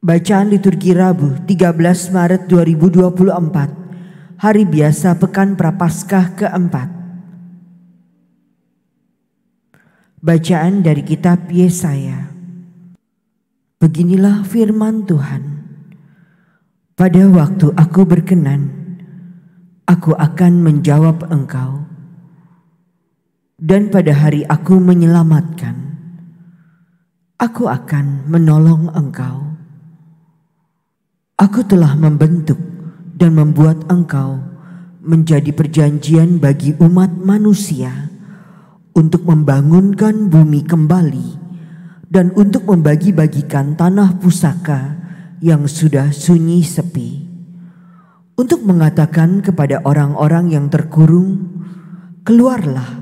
Bacaan liturgi Rabu 13 Maret 2024, Hari Biasa Pekan Prapaskah keempat. Bacaan dari kitab Yesaya. Beginilah firman Tuhan. Pada waktu aku berkenan, aku akan menjawab engkau. Dan pada hari aku menyelamatkan, aku akan menolong engkau. Aku telah membentuk dan membuat engkau menjadi perjanjian bagi umat manusia untuk membangunkan bumi kembali dan untuk membagi-bagikan tanah pusaka yang sudah sunyi sepi, untuk mengatakan kepada orang-orang yang terkurung, keluarlah,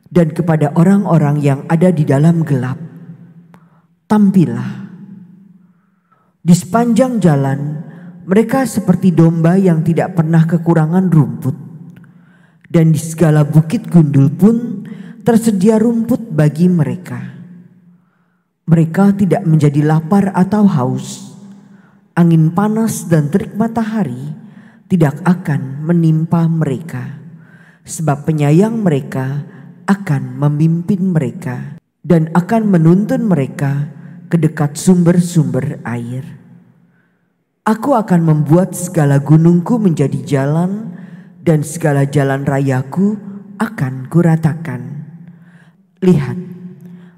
dan kepada orang-orang yang ada di dalam gelap, tampillah. Di sepanjang jalan, mereka seperti domba yang tidak pernah kekurangan rumput. Dan di segala bukit gundul pun tersedia rumput bagi mereka. Mereka tidak menjadi lapar atau haus. Angin panas dan terik matahari tidak akan menimpa mereka. Sebab penyayang mereka akan memimpin mereka dan akan menuntun mereka ke dekat sumber-sumber air. Aku akan membuat segala gunungku menjadi jalan dan segala jalan rayaku akan kuratakan. Lihat,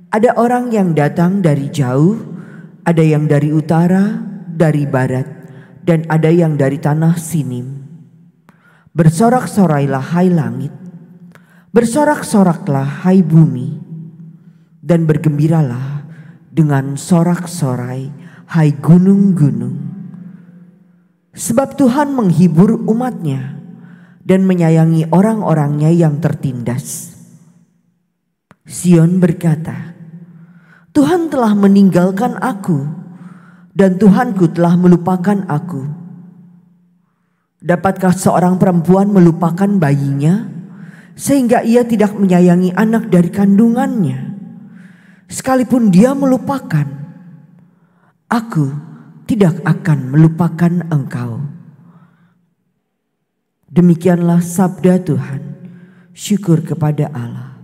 ada orang yang datang dari jauh, ada yang dari utara, dari barat, dan ada yang dari tanah Sinim. Bersorak-sorailah hai langit, bersorak-soraklah hai bumi, dan bergembiralah dengan sorak-sorai hai gunung-gunung. Sebab Tuhan menghibur umatnya dan menyayangi orang-orangnya yang tertindas. Sion berkata, Tuhan telah meninggalkan aku dan Tuhanku telah melupakan aku. Dapatkah seorang perempuan melupakan bayinya sehingga ia tidak menyayangi anak dari kandungannya? Sekalipun dia melupakan, aku tidak akan melupakan engkau. Demikianlah sabda Tuhan. Syukur kepada Allah.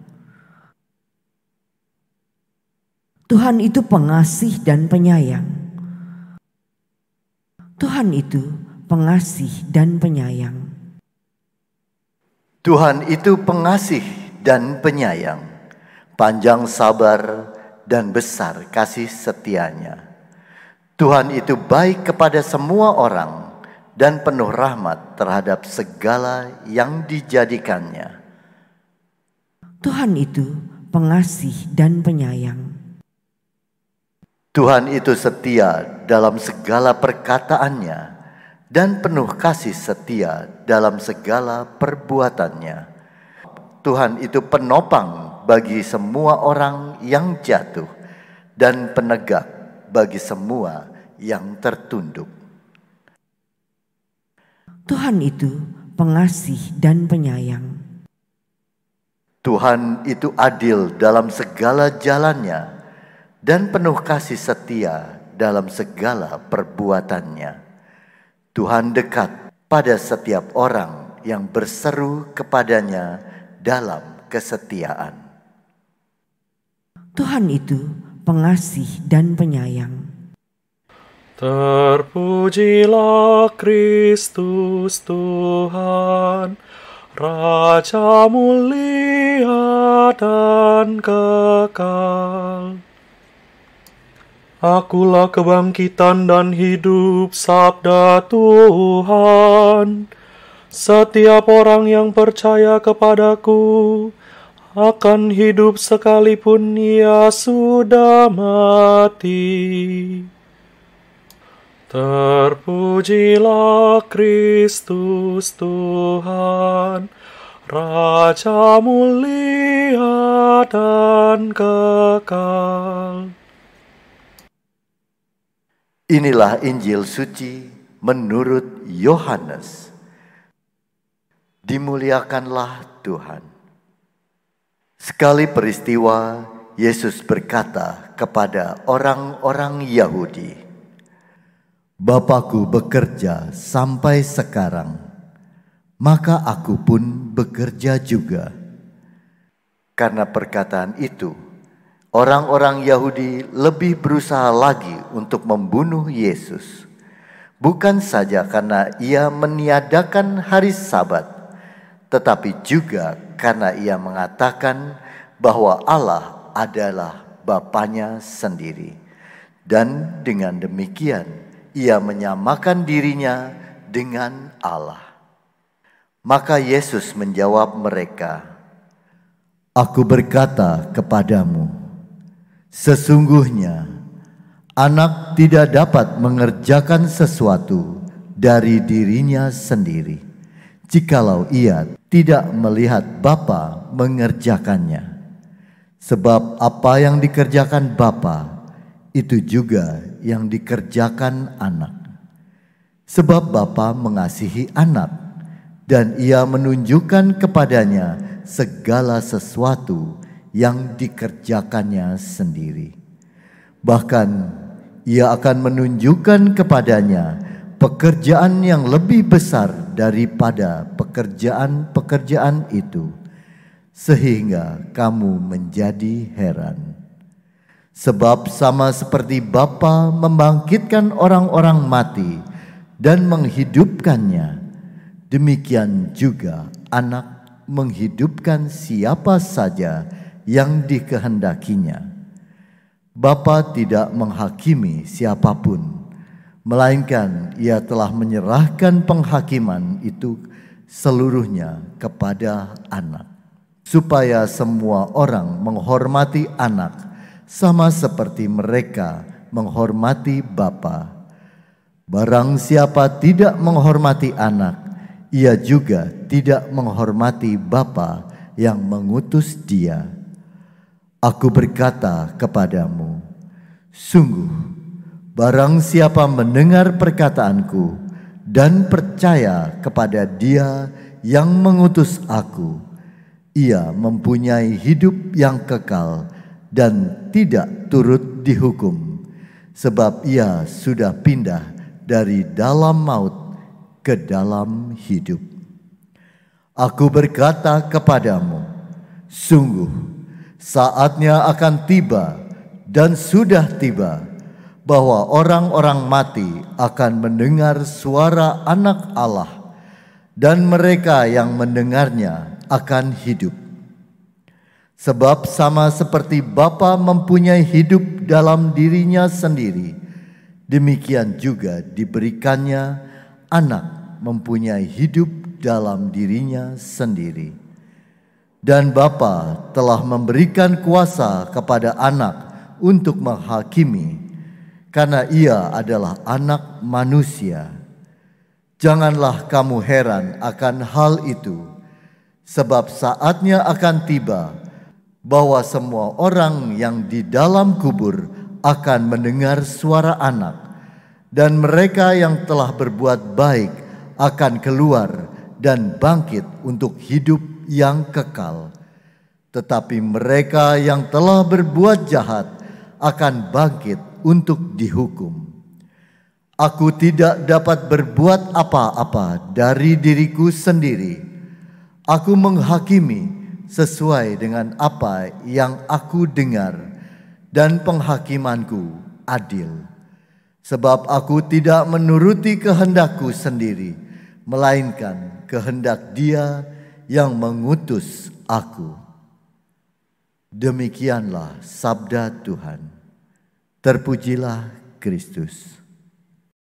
Tuhan itu pengasih dan penyayang. Tuhan itu pengasih dan penyayang. Tuhan itu pengasih dan penyayang, panjang sabar dan besar kasih setianya. Tuhan itu baik kepada semua orang dan penuh rahmat terhadap segala yang dijadikannya. Tuhan itu pengasih dan penyayang. Tuhan itu setia dalam segala perkataannya dan penuh kasih setia dalam segala perbuatannya. Tuhan itu penopang bagi semua orang yang jatuh dan penegak bagi semua yang tertunduk. Tuhan itu pengasih dan penyayang. Tuhan itu adil dalam segala jalannya dan penuh kasih setia dalam segala perbuatannya. Tuhan dekat pada setiap orang yang berseru kepadanya dalam kesetiaan. Tuhan itu pengasih dan penyayang. Terpujilah Kristus Tuhan, Raja mulia dan kekal. Akulah kebangkitan dan hidup, sabda Tuhan. Setiap orang yang percaya kepadaku akan hidup sekalipun ia sudah mati. Terpujilah Kristus Tuhan, Raja mulia dan kekal. Inilah Injil suci menurut Yohanes. Dimuliakanlah Tuhan. Sekali peristiwa, Yesus berkata kepada orang-orang Yahudi, Bapakku bekerja sampai sekarang, maka aku pun bekerja juga." Karena perkataan itu, orang-orang Yahudi lebih berusaha lagi untuk membunuh Yesus. Bukan saja karena ia meniadakan hari Sabat, tetapi juga karena ia mengatakan bahwa Allah adalah Bapanya sendiri. Dan dengan demikian, ia menyamakan dirinya dengan Allah. Maka Yesus menjawab mereka, "Aku berkata kepadamu, sesungguhnya anak tidak dapat mengerjakan sesuatu dari dirinya sendiri, jikalau ia tidak melihat Bapa mengerjakannya. Sebab apa yang dikerjakan Bapa, itu juga yang dikerjakan anak. Sebab Bapa mengasihi anak, dan ia menunjukkan kepadanya segala sesuatu yang dikerjakannya sendiri. Bahkan ia akan menunjukkan kepadanya pekerjaan yang lebih besar daripada pekerjaan-pekerjaan itu, sehingga kamu menjadi heran. Sebab sama seperti Bapa membangkitkan orang-orang mati dan menghidupkannya, demikian juga anak menghidupkan siapa saja yang dikehendakinya. Bapa tidak menghakimi siapapun, melainkan ia telah menyerahkan penghakiman itu seluruhnya kepada anak, supaya semua orang menghormati anak sama seperti mereka menghormati Bapa. Barang siapa tidak menghormati anak, ia juga tidak menghormati Bapa yang mengutus dia. Aku berkata kepadamu, sungguh, barang siapa mendengar perkataanku dan percaya kepada Dia yang mengutus aku, ia mempunyai hidup yang kekal dan tidak turut dihukum, sebab ia sudah pindah dari dalam maut ke dalam hidup. Aku berkata kepadamu, sungguh saatnya akan tiba dan sudah tiba, bahwa orang-orang mati akan mendengar suara Anak Allah, dan mereka yang mendengarnya akan hidup. Sebab sama seperti Bapa mempunyai hidup dalam dirinya sendiri, demikian juga diberikannya Anak mempunyai hidup dalam dirinya sendiri. Dan Bapa telah memberikan kuasa kepada Anak untuk menghakimi, karena ia adalah Anak manusia. Janganlah kamu heran akan hal itu, sebab saatnya akan tiba bahwa semua orang yang di dalam kubur akan mendengar suara Anak, dan mereka yang telah berbuat baik akan keluar dan bangkit untuk hidup yang kekal. Tetapi mereka yang telah berbuat jahat akan bangkit untuk dihukum. Aku tidak dapat berbuat apa-apa dari diriku sendiri. Aku menghakimi sesuai dengan apa yang aku dengar, dan penghakimanku adil. Sebab aku tidak menuruti kehendakku sendiri, melainkan kehendak Dia yang mengutus aku. Demikianlah sabda Tuhan. Terpujilah Kristus.